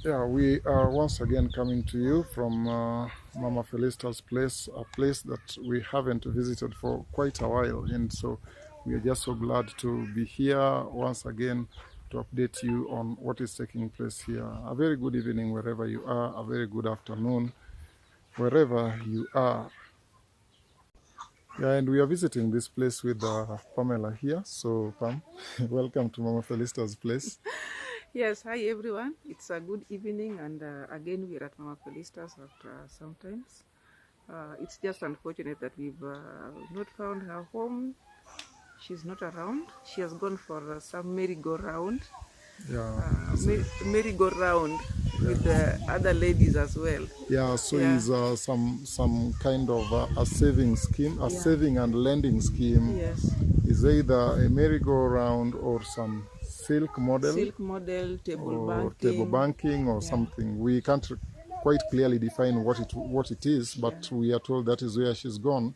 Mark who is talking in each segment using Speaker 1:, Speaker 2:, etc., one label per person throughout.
Speaker 1: Yeah, we are once again coming to you from Mama Felistus' place, a place that we haven't visited for quite a while. And so we are just so glad to be here once again to update you on what is taking place here. A very good evening wherever you are, a very good afternoon wherever you are. Yeah, and we are visiting this place with Pamela here. So, Pam, welcome to Mama Felistus' place.
Speaker 2: Yes, hi everyone. It's a good evening, and again we're at Mama Felistas after sometimes. It's just unfortunate that we've not found her home. She's not around. She has gone for some merry-go-round,
Speaker 1: Yeah,
Speaker 2: merry-go-round with
Speaker 1: yeah.
Speaker 2: the other ladies as well.
Speaker 1: Yeah, so
Speaker 2: Yeah,
Speaker 1: it's some kind of a saving scheme, a
Speaker 2: yeah,
Speaker 1: saving and lending scheme.
Speaker 2: yes.
Speaker 1: Is either a merry-go-round or some silk model
Speaker 2: Silk model, table
Speaker 1: or table
Speaker 2: banking.
Speaker 1: banking or
Speaker 2: Yeah,
Speaker 1: something. We can't quite clearly define what it is,
Speaker 2: yeah.
Speaker 1: but we are told that is where she's gone.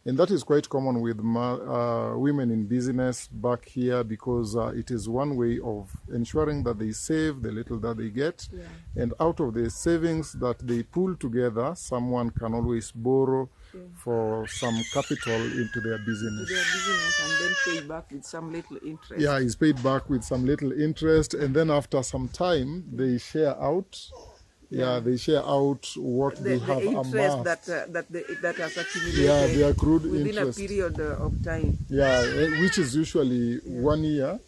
Speaker 1: And that is quite common with women in business back here because it is one way of ensuring that they save the little that they get.
Speaker 2: Yeah.
Speaker 1: And out of the savings that they pull together, someone can always borrow for some capital into their
Speaker 2: To
Speaker 1: business.
Speaker 2: their business and then pay back with some little interest.
Speaker 1: Yeah, it's paid back with some little interest, and then after some time, they share out. Yeah, they share out what they
Speaker 2: the
Speaker 1: have
Speaker 2: interest
Speaker 1: amassed.
Speaker 2: that has accumulated
Speaker 1: Yeah, the accrued
Speaker 2: within
Speaker 1: interest.
Speaker 2: a period of time.
Speaker 1: Yeah, which is usually 1 year.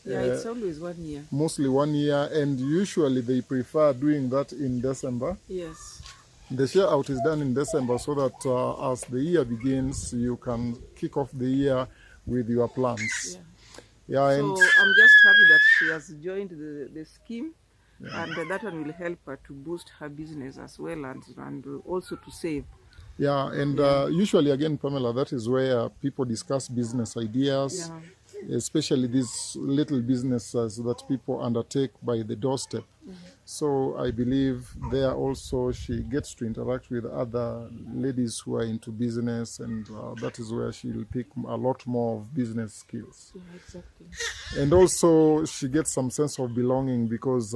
Speaker 2: Yeah, it's always 1 year.
Speaker 1: Mostly 1 year, and usually they prefer doing that in December.
Speaker 2: Yes.
Speaker 1: The share out is done in December so that as the year begins, you can kick off the year with your plans.
Speaker 2: Yeah.
Speaker 1: Yeah,
Speaker 2: So
Speaker 1: and
Speaker 2: I'm just happy that she has joined the scheme, and that one will help her to boost her business as well, and also to save.
Speaker 1: yeah, and usually again, Pamela, that is where people discuss business ideas, especially these little businesses that people undertake by the doorstep. So I believe there also she gets to interact with other ladies who are into business, and that is where she'll pick a lot more of business skills.
Speaker 2: Yeah, exactly.
Speaker 1: And also she gets some sense of belonging because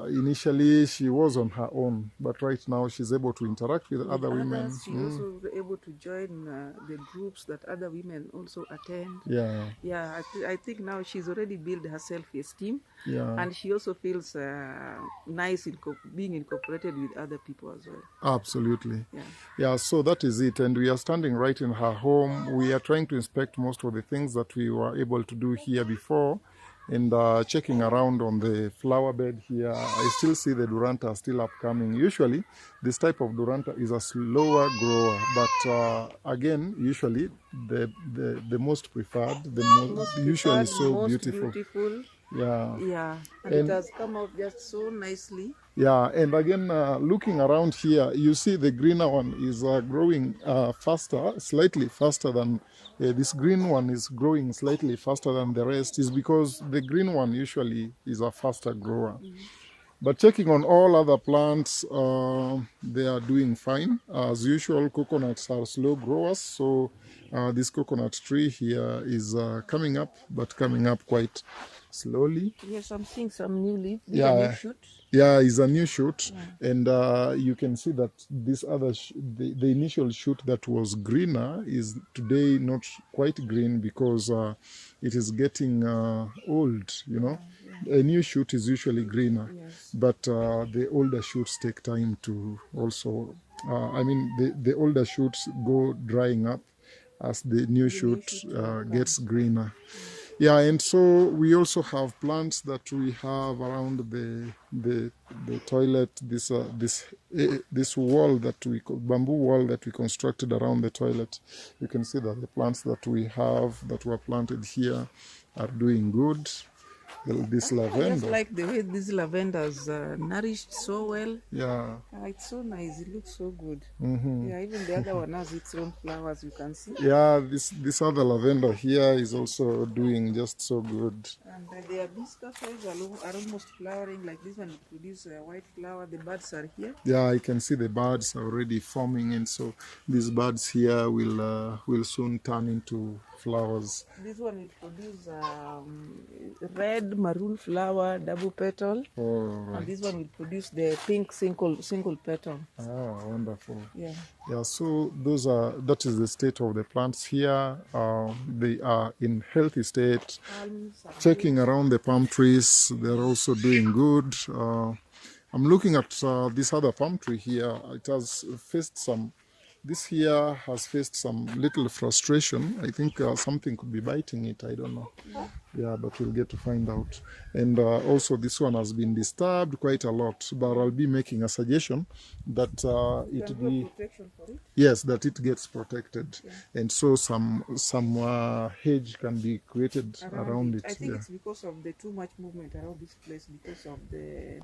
Speaker 1: initially she was on her own, but right now she's able to interact with other women.
Speaker 2: She's also able to join the groups that other women also attend.
Speaker 1: Yeah,
Speaker 2: Yeah, I think now she's already built her self-esteem,
Speaker 1: yeah,
Speaker 2: and she also feels nice in being incorporated with other people as well.
Speaker 1: absolutely.
Speaker 2: Yeah.
Speaker 1: Yeah, so that is it. And we are standing right in her home. We are trying to inspect most of the things that we were able to do here before, and checking around on the flower bed here. I still see the Duranta still upcoming. Usually, this type of Duranta is a slower grower, but again, usually the most preferred, the most usually so
Speaker 2: most
Speaker 1: beautiful. Yeah.
Speaker 2: Yeah, and it has come out just so nicely.
Speaker 1: Yeah, and again, looking around here, you see the greener one is growing faster, slightly faster than this green one is growing slightly faster than the rest, is because the green one usually is a faster grower. But checking on all other plants, they are doing fine. As usual, coconuts are slow growers, so this coconut tree here is coming up, but coming up quite slowly.
Speaker 2: Yes, I'm seeing some new leaves.
Speaker 1: Yeah, yeah, it's a new shoot, and you can see that this other the initial shoot that was greener is today not quite green because it is getting old. You know, a new shoot is usually greener, but the older shoots take time to also. I mean, the older shoots go drying up as the new shoot gets greener. Yeah, and so we also have plants that we have around the toilet. This wall that we bamboo wall that we constructed around the toilet. You can see that the plants that we have that were planted here are doing good. This lavender.
Speaker 2: I just like the way these lavenders nourished so well.
Speaker 1: Yeah.
Speaker 2: It's so nice. It looks so good. Yeah, even the other one has its own flowers, you can see.
Speaker 1: Yeah, this other lavender here is also doing just so good.
Speaker 2: And the hibiscus are almost flowering, like this one produce a white flower. The buds are here.
Speaker 1: Yeah, I can see the buds already forming, and so these buds here will soon turn into flowers.
Speaker 2: This one will produce red maroon flower, double petal.
Speaker 1: Oh, right.
Speaker 2: And this one will produce the pink single petal.
Speaker 1: Ah, wonderful.
Speaker 2: Yeah.
Speaker 1: Yeah, so that is the state of the plants here. They are in healthy state.
Speaker 2: Palms are
Speaker 1: Checking around the palm trees, they're also doing good. I'm looking at this other palm tree here. It has faced this here has faced some little frustration. I think something could be biting it. I don't know. Yeah, but we'll get to find out. And also this one has been disturbed quite a lot. But I'll be making a suggestion that it be
Speaker 2: protection for it.
Speaker 1: yes, that it gets protected, and so some hedge can be created around it.
Speaker 2: I think it's because of the too much movement around this place, because of the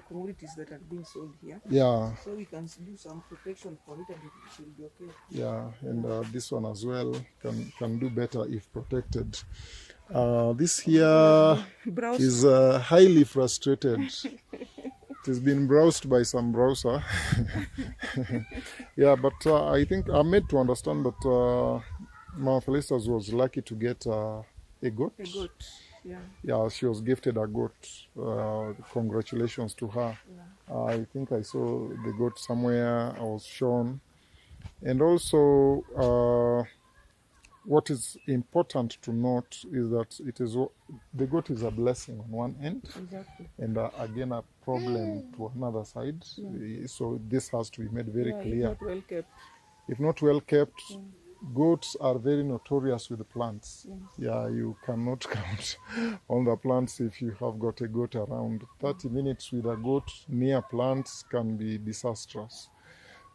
Speaker 2: commodities that are being sold here.
Speaker 1: Yeah.
Speaker 2: So we can do some protection for it, and it will be okay.
Speaker 1: Yeah, and this one as well can do better if protected. This here is highly frustrated. It has been browsed by some browser. Yeah, but I think I'm made to understand that Mama Felistus was lucky to get a goat.
Speaker 2: A goat, yeah.
Speaker 1: Yeah, she was gifted a goat. Congratulations to her.
Speaker 2: Yeah.
Speaker 1: I think I saw the goat somewhere. I was shown. And also, what is important to note is that the goat is a blessing on one end,
Speaker 2: exactly,
Speaker 1: and again a problem to another side. Yeah. So this has to be made very clear.
Speaker 2: If not well kept.
Speaker 1: If not well kept, goats are very notorious with plants.
Speaker 2: Yes.
Speaker 1: Yeah, you cannot count on the plants if you have got a goat around. 30 minutes with a goat near plants can be disastrous.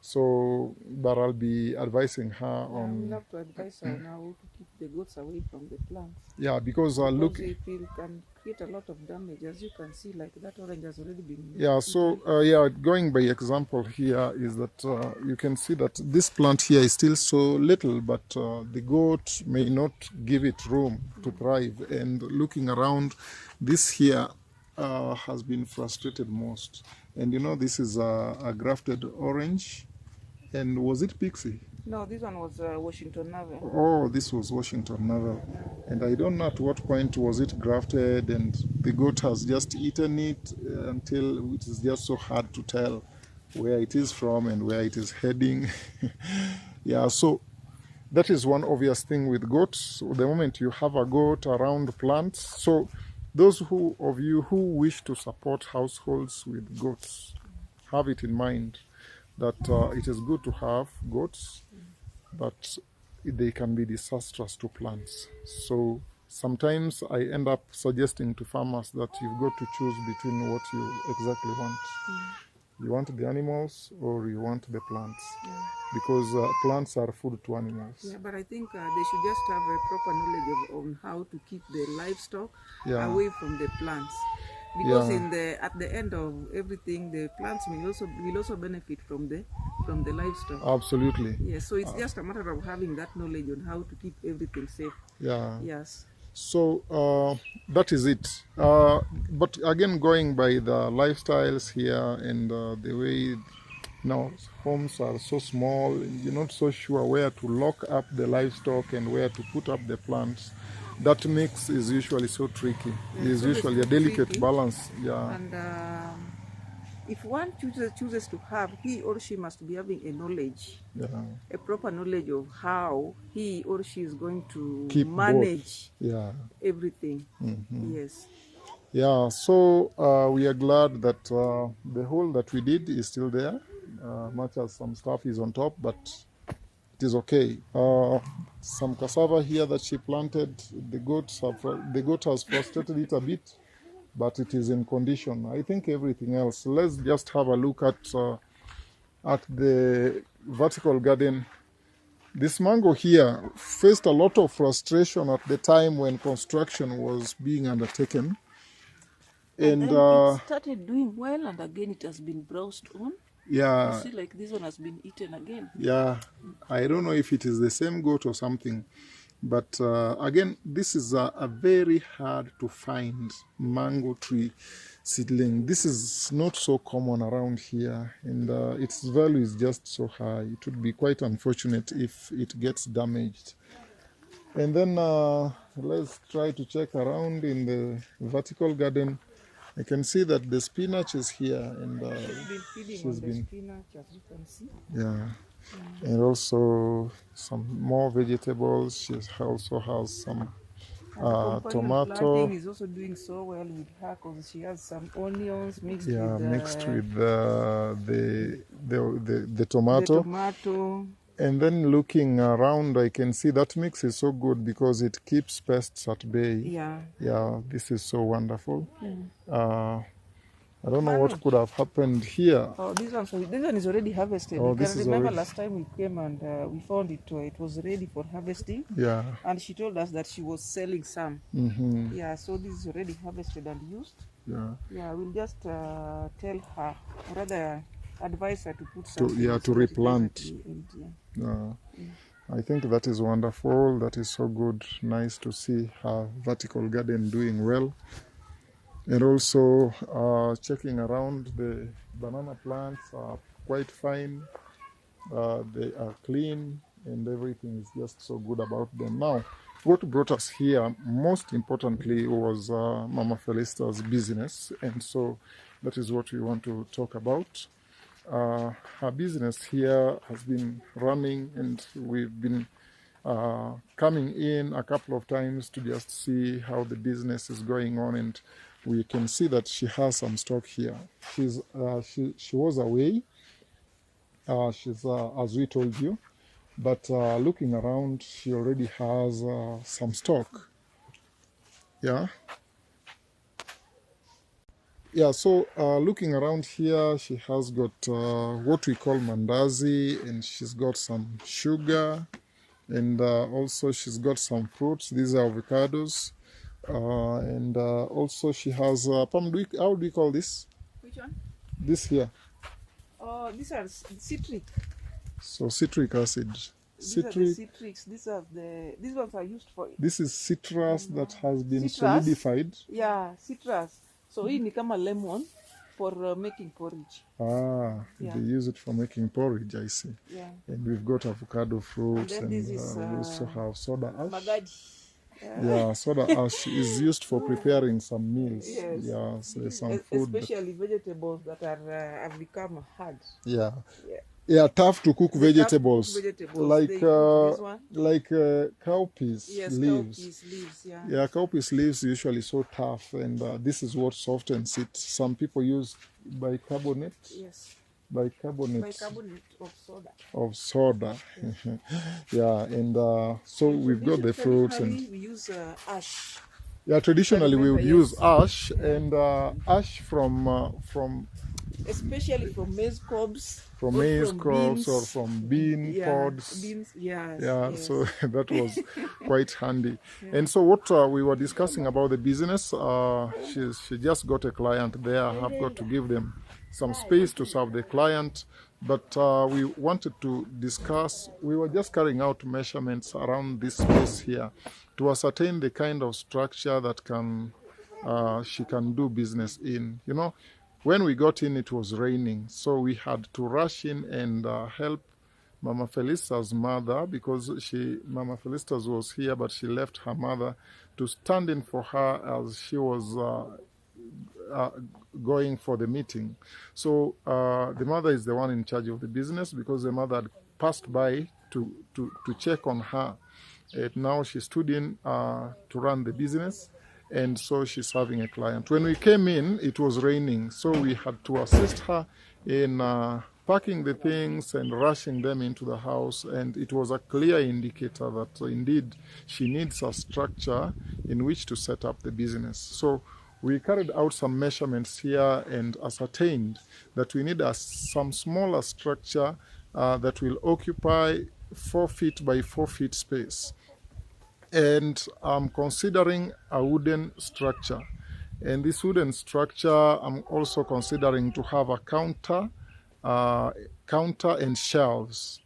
Speaker 1: So, but I'll be advising her on.
Speaker 2: We'll have to advise her now to keep the goats away from the plants.
Speaker 1: Yeah, because look,
Speaker 2: it can create a lot of damage, as you can see. Like that orange has already been.
Speaker 1: Yeah, so yeah, going by example here is that you can see that this plant here is still so little, but the goat may not give it room to thrive. And looking around, this here has been frustrated most. And you know, this is a grafted orange. And was it Pixie?
Speaker 2: No, this one was Washington Navel.
Speaker 1: Oh, this was Washington Navel. And I don't know at what point was it grafted, and the goat has just eaten it until it is just so hard to tell where it is from and where it is heading. Yeah, so that is one obvious thing with goats. The moment you have a goat around plants, so those of you who wish to support households with goats, have it in mind that it is good to have goats, but they can be disastrous to plants. So sometimes I end up suggesting to farmers that you've got to choose between what you exactly want. You want the animals or you want the plants, because plants are food to animals.
Speaker 2: Yeah, but I think they should just have a proper knowledge on how to keep the livestock away from the plants. Because at the end of everything, the plants will also benefit from the livestock.
Speaker 1: Absolutely.
Speaker 2: Yes, so it's just a matter of having that knowledge on how to keep everything safe.
Speaker 1: Yeah.
Speaker 2: Yes.
Speaker 1: So that is it. But again, going by the lifestyles here and the way now homes are so small, you're not so sure where to lock up the livestock and where to put up the plants. That mix is usually so tricky. Yeah, it's usually a delicate tricky balance. Yeah.
Speaker 2: And if one chooses to have, he or she must be having a knowledge, a proper knowledge of how he or she is going to manage everything. Mm-hmm. Yes.
Speaker 1: Yeah, so we are glad that the hole that we did is still there, much as some stuff is on top, but it is okay. Some cassava here that she planted, the goat has frustrated it a bit, but it is in condition. I think everything else. Let's just have a look at the vertical garden. This mango here faced a lot of frustration at the time when construction was being undertaken.
Speaker 2: And then it started doing well, and again it has been browsed on.
Speaker 1: Yeah.
Speaker 2: You see, like this one has been eaten again.
Speaker 1: Yeah, I don't know if it is the same goat or something, but again, this is a very hard to find mango tree seedling. This is not so common around here, and its value is just so high. It would be quite unfortunate if it gets damaged. And then let's try to check around in the vertical garden. I can see that the spinach is here, and
Speaker 2: She's been feeding
Speaker 1: she's
Speaker 2: on the
Speaker 1: been,
Speaker 2: spinach, as you can see.
Speaker 1: yeah, and also some more vegetables. She also has some
Speaker 2: And the companion
Speaker 1: tomato,
Speaker 2: planting is also doing so well with her because she has some onions mixed
Speaker 1: yeah,
Speaker 2: with
Speaker 1: mixed with the
Speaker 2: the
Speaker 1: tomato.
Speaker 2: tomato.
Speaker 1: And then looking around, I can see that mix is so good because it keeps pests at bay.
Speaker 2: Yeah.
Speaker 1: Yeah, this is so wonderful. I don't know
Speaker 2: Manu.
Speaker 1: what could have happened here.
Speaker 2: Oh, this one is already harvested.
Speaker 1: Oh,
Speaker 2: You
Speaker 1: this
Speaker 2: can
Speaker 1: is
Speaker 2: remember
Speaker 1: already,
Speaker 2: last time we came and we found it. It was ready for harvesting,
Speaker 1: yeah.
Speaker 2: and she told us that she was selling some.
Speaker 1: Mm-hmm.
Speaker 2: Yeah, so this is already harvested and used.
Speaker 1: Yeah.
Speaker 2: Yeah, we'll just tell her, or rather advise her to put
Speaker 1: To,
Speaker 2: something.
Speaker 1: yeah,
Speaker 2: so
Speaker 1: to
Speaker 2: that it
Speaker 1: replant.
Speaker 2: doesn't be empty, yeah.
Speaker 1: I think that is wonderful. That is so good. Nice to see her vertical garden doing well. And also checking around, the banana plants are quite fine. They are clean and everything is just so good about them. Now, what brought us here most importantly was Mama Felistus' business, and so that is what we want to talk about. Her business here has been running, and we've been coming in a couple of times to just see how the business is going on, and we can see that she has some stock here. She was away. She's as we told you, but looking around, she already has some stock. Yeah. Yeah, so looking around here, she has got what we call mandazi, and she's got some sugar, and also she's got some fruits. These are avocados, and also she has Pam. How do we call this?
Speaker 2: Which one?
Speaker 1: This here.
Speaker 2: Oh, these are citric.
Speaker 1: So citric acid.
Speaker 2: These are the citrics. These ones are used for.
Speaker 1: This is citrus that has been
Speaker 2: Citrus?
Speaker 1: solidified.
Speaker 2: Yeah, citrus. So hii ni kama lemon for making porridge.
Speaker 1: Ah,
Speaker 2: Yeah.
Speaker 1: they use it for making porridge, I see.
Speaker 2: Yeah.
Speaker 1: And we've got avocado fruits,
Speaker 2: And
Speaker 1: and,
Speaker 2: then this is,
Speaker 1: we also have soda ash.
Speaker 2: Magadi.
Speaker 1: Yeah, soda ash is used for preparing some meals.
Speaker 2: Yes.
Speaker 1: Yeah, so some food.
Speaker 2: Especially vegetables that have become hard.
Speaker 1: Yeah.
Speaker 2: Yeah.
Speaker 1: Yeah, tough to cook vegetables.
Speaker 2: Vegetables. They use this one.
Speaker 1: Like cowpeas
Speaker 2: Yes,
Speaker 1: leaves.
Speaker 2: cowpeas leaves, yeah.
Speaker 1: Yeah, cowpeas leaves usually so tough, and this is what softens it. Some people use bicarbonate.
Speaker 2: Yes.
Speaker 1: Bicarbonate
Speaker 2: of soda.
Speaker 1: of soda. Yeah, and so we've got the fruits, and
Speaker 2: we use ash.
Speaker 1: yeah, traditionally we would use
Speaker 2: Yes.
Speaker 1: ash, and ash from
Speaker 2: Especially from maize cobs.
Speaker 1: from
Speaker 2: or
Speaker 1: maize
Speaker 2: from
Speaker 1: cobs
Speaker 2: beans.
Speaker 1: or from bean pods.
Speaker 2: Beans, yes.
Speaker 1: Yeah,
Speaker 2: yes.
Speaker 1: so that was quite handy. And so what we were discussing about the business, she just got a client there. I have got to give them some space to serve the client, but we wanted to discuss, we were just carrying out measurements around this space here to ascertain the kind of structure that can she can do business in. You know, when we got in, it was raining, so we had to rush in and help Mama Felistus' mother, because Mama Felistus was here, but she left her mother to stand in for her as she was going for the meeting. So the mother is the one in charge of the business, because the mother had passed by to check on her. And now she stood in to run the business, and so she's having a client. When we came in, it was raining, so we had to assist her in packing the things and rushing them into the house, and it was a clear indicator that indeed she needs a structure in which to set up the business. So we carried out some measurements here and ascertained that we need some smaller structure that will occupy 4 feet by 4 feet space. And I'm considering a wooden structure. And this wooden structure, I'm also considering to have a counter and shelves.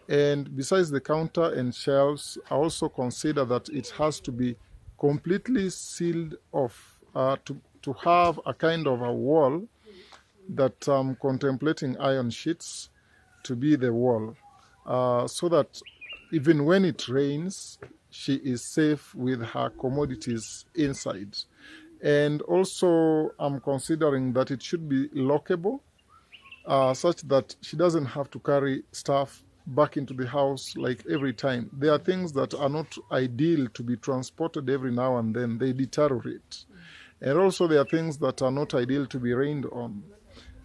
Speaker 1: And besides the counter and shelves, I also consider that it has to be completely sealed off, to have a kind of a wall that I'm contemplating iron sheets to be the wall, so that even when it rains, she is safe with her commodities inside. And also, I'm considering that it should be lockable, such that she doesn't have to carry stuff back into the house like every time. There are things that are not ideal to be transported every now and then. They deteriorate. And also there are things that are not ideal to be rained on.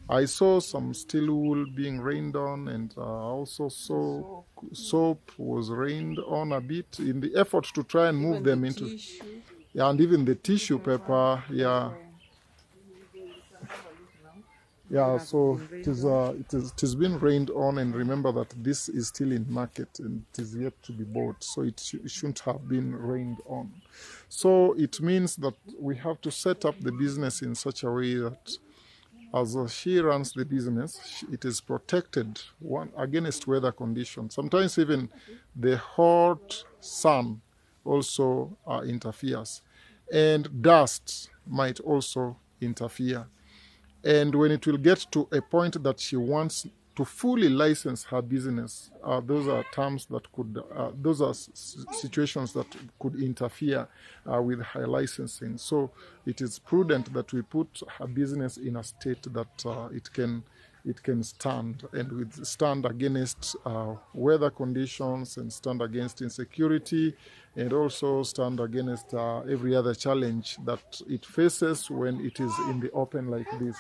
Speaker 1: I saw some steel wool being rained on, and also saw soap was rained on a bit in the effort to try and move them into...
Speaker 2: Tissue.
Speaker 1: Yeah, and even the tissue paper, yeah. Yeah, so it has been rained on, and remember that this is still in market and it is yet to be bought, so it shouldn't have been rained on. So it means that we have to set up the business in such a way that as she runs the business, it is protected against weather conditions. Sometimes even the hot sun also interferes, and dust might also interfere. And when it will get to a point that she wants to fully license her business, those are terms that could, those are situations that could interfere with her licensing. So it is prudent that we put her business in a state that it can stand and withstand against weather conditions, and stand against insecurity, and also stand against every other challenge that it faces when it is in the open like this.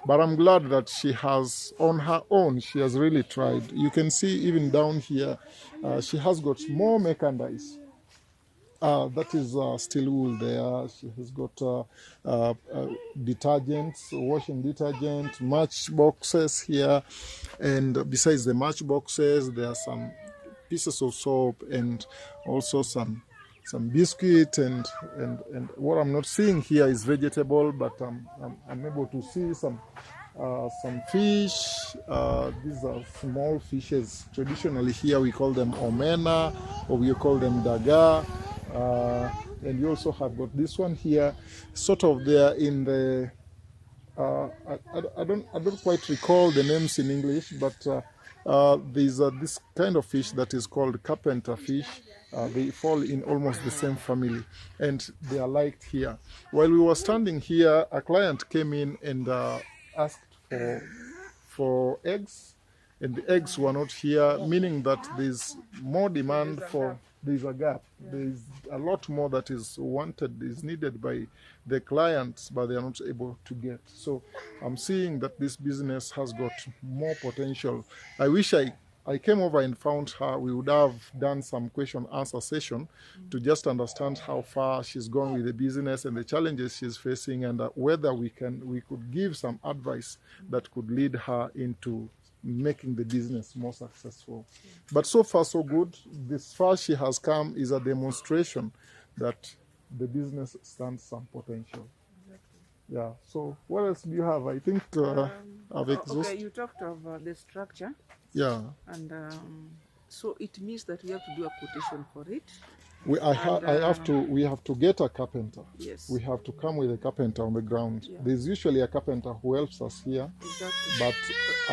Speaker 1: But I'm glad that she has, on her own, she has really tried. You can see even down here, she has got more merchandise. That is steel wool there. She has got detergents, washing detergent, match boxes here. And besides the match boxes, there are some pieces of soap, and also some biscuit, and what I'm not seeing here is vegetable, but I'm able to see some fish. These are small fishes. Traditionally here we call them omena, or we call them daga. And you also have got this one here, sort of there in the I don't quite recall the names in English, but there's this kind of fish that is called carpenter fish. They fall in almost the same family, and they are liked here. While we were standing here, a client came in and asked for eggs, and the eggs were not here, meaning that there's more demand for... There's a gap. There's a lot more that is wanted, is needed by the clients, but they are not able to get. So I'm seeing that this business has got more potential. I wish I came over and found her. We would have done some question-answer session to just understand how far she's gone with the business and the challenges she's facing, and whether we could give some advice that could lead her into making the business more successful. But so far so good. This far she has come is a demonstration that the business stands some potential. Yeah. So what else do you have? I think I've exhausted.
Speaker 2: Okay, you talked of the structure.
Speaker 1: Yeah.
Speaker 2: And so it means that we have to do a quotation for it.
Speaker 1: We have to get a carpenter.
Speaker 2: Yes.
Speaker 1: We have to come with a carpenter on the ground. Yeah. There's usually a carpenter who helps us here.
Speaker 2: Exactly.
Speaker 1: But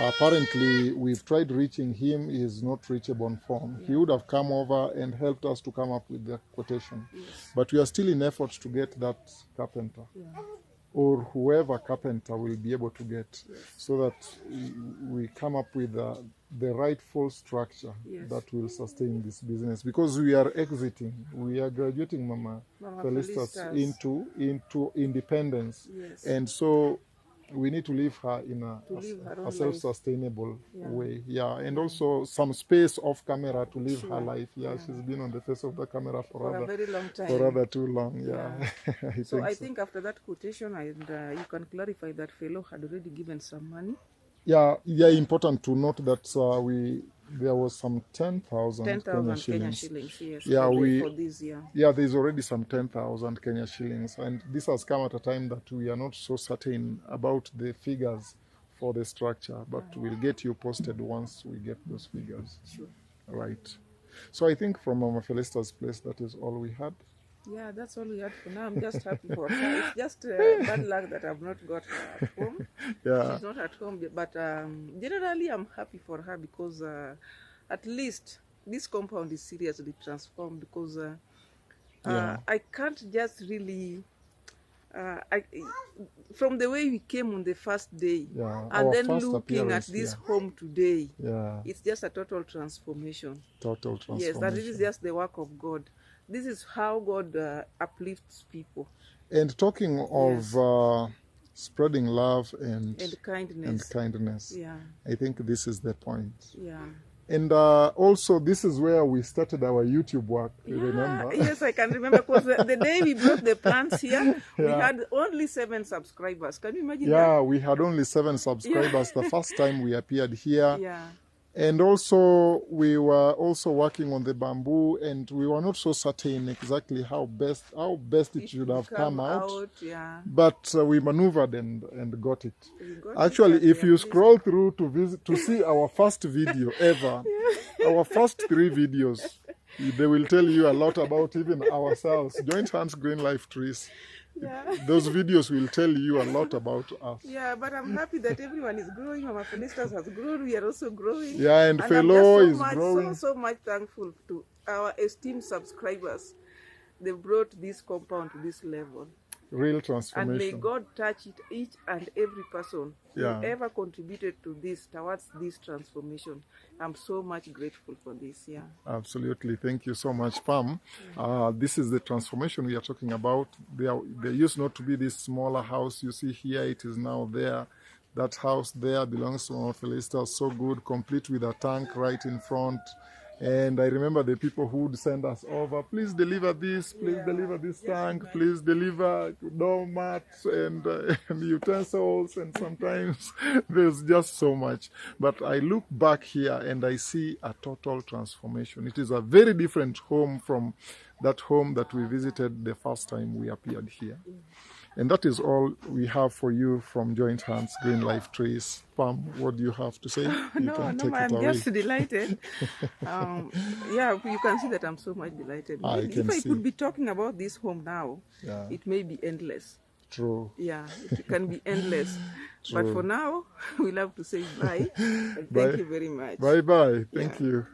Speaker 1: apparently we've tried reaching him. He is not reachable on phone. Yeah. He would have come over and helped us to come up with the quotation.
Speaker 2: Yes.
Speaker 1: But we are still in efforts to get that carpenter. Yeah. Or whoever carpenter will be able to get, yes, so that we come up with the rightful structure, yes, that will sustain this business. Because we are graduating Mama Felistus into independence, yes, and so we need to leave her in a self-sustainable, yeah, way. Yeah, and also some space off camera to live, sure, her life. Yeah, yeah, she's been on the face of the camera for
Speaker 2: a very long time.
Speaker 1: For rather too long, yeah.
Speaker 2: Yeah. I think after that quotation, and you can clarify that fellow had already given some money.
Speaker 1: Yeah, important to note that there was some 10,000 Kenya shillings.
Speaker 2: Yes,
Speaker 1: yeah,
Speaker 2: for this year.
Speaker 1: Yeah, there's already some 10,000 Kenya shillings, and this has come at a time that we are not so certain about the figures for the structure, but we'll get you posted once we get those figures.
Speaker 2: Sure.
Speaker 1: Right. So I think from Mama Felistus' place, that is all we had.
Speaker 2: Yeah, that's all we had for now. I'm just happy for her. It's just bad luck that I've not got her at home.
Speaker 1: Yeah.
Speaker 2: She's not at home, but generally I'm happy for her because at least this compound is seriously transformed because
Speaker 1: Yeah.
Speaker 2: I can't just really from the way we came on the first day,
Speaker 1: Yeah.
Speaker 2: and
Speaker 1: Our
Speaker 2: then
Speaker 1: first
Speaker 2: looking at
Speaker 1: appearance
Speaker 2: this
Speaker 1: here.
Speaker 2: home today,
Speaker 1: Yeah.
Speaker 2: it's just a total transformation.
Speaker 1: Total
Speaker 2: Yes, that is
Speaker 1: transformation.
Speaker 2: just the work of God. This is how God uplifts people.
Speaker 1: And talking
Speaker 2: Yes.
Speaker 1: of spreading love
Speaker 2: And kindness.
Speaker 1: and kindness,
Speaker 2: Yeah.
Speaker 1: I think this is the point.
Speaker 2: Yeah.
Speaker 1: And also, this is where we started our YouTube work.
Speaker 2: Yeah,
Speaker 1: Remember?
Speaker 2: yes, I can remember because the day we brought the plants here, we
Speaker 1: Yeah.
Speaker 2: had only 7 subscribers. Can you imagine
Speaker 1: Yeah, we had only 7 subscribers the first time we appeared here.
Speaker 2: that? Yeah.
Speaker 1: And also, we were also working on the bamboo, and we were not so certain exactly how best it should have come out.
Speaker 2: Yeah.
Speaker 1: But we maneuvered and got it.
Speaker 2: We got
Speaker 1: Actually,
Speaker 2: it and
Speaker 1: if
Speaker 2: we
Speaker 1: you
Speaker 2: are
Speaker 1: scroll through to see our first video ever, our first 3 videos, they will tell you a lot about even ourselves. Joint Hands Green Life Trees.
Speaker 2: Yeah.
Speaker 1: Those videos will tell you a lot about us.
Speaker 2: Yeah, but I'm happy that everyone is growing. Mama Felistus has grown. We are also growing.
Speaker 1: Yeah, and
Speaker 2: I'm
Speaker 1: Fellow
Speaker 2: just
Speaker 1: is growing.
Speaker 2: so much thankful to our esteemed subscribers. They brought this compound to this level.
Speaker 1: Real
Speaker 2: And
Speaker 1: transformation.
Speaker 2: may God touch it, each and every person
Speaker 1: Yeah.
Speaker 2: who ever contributed to this, towards this transformation. I'm so much grateful for this. Yeah.
Speaker 1: Absolutely. Thank you so much, Pam. This is the transformation we are talking about. There used not to be this smaller house you see here. It is now there. That house there belongs to our Felistus. So good, complete with a tank right in front. And I remember the people who would send us over, please deliver this, please deliver this tank, please deliver doormats and utensils, and sometimes there's just so much. But I look back here and I see a total transformation. It is a very different home from that home that we visited the first time we appeared here. And that is all we have for you from Joint Hands Green Life Trees. Pam, what do you have to say? You can take it
Speaker 2: I'm
Speaker 1: away.
Speaker 2: just delighted. Yeah, you can see that I'm so much delighted. If I could be talking about this home now,
Speaker 1: Yeah.
Speaker 2: it may be endless.
Speaker 1: True.
Speaker 2: Yeah, it can be endless. But
Speaker 1: True.
Speaker 2: for now, we'll have to say bye. And thank you very much.
Speaker 1: Bye-bye. Thank you.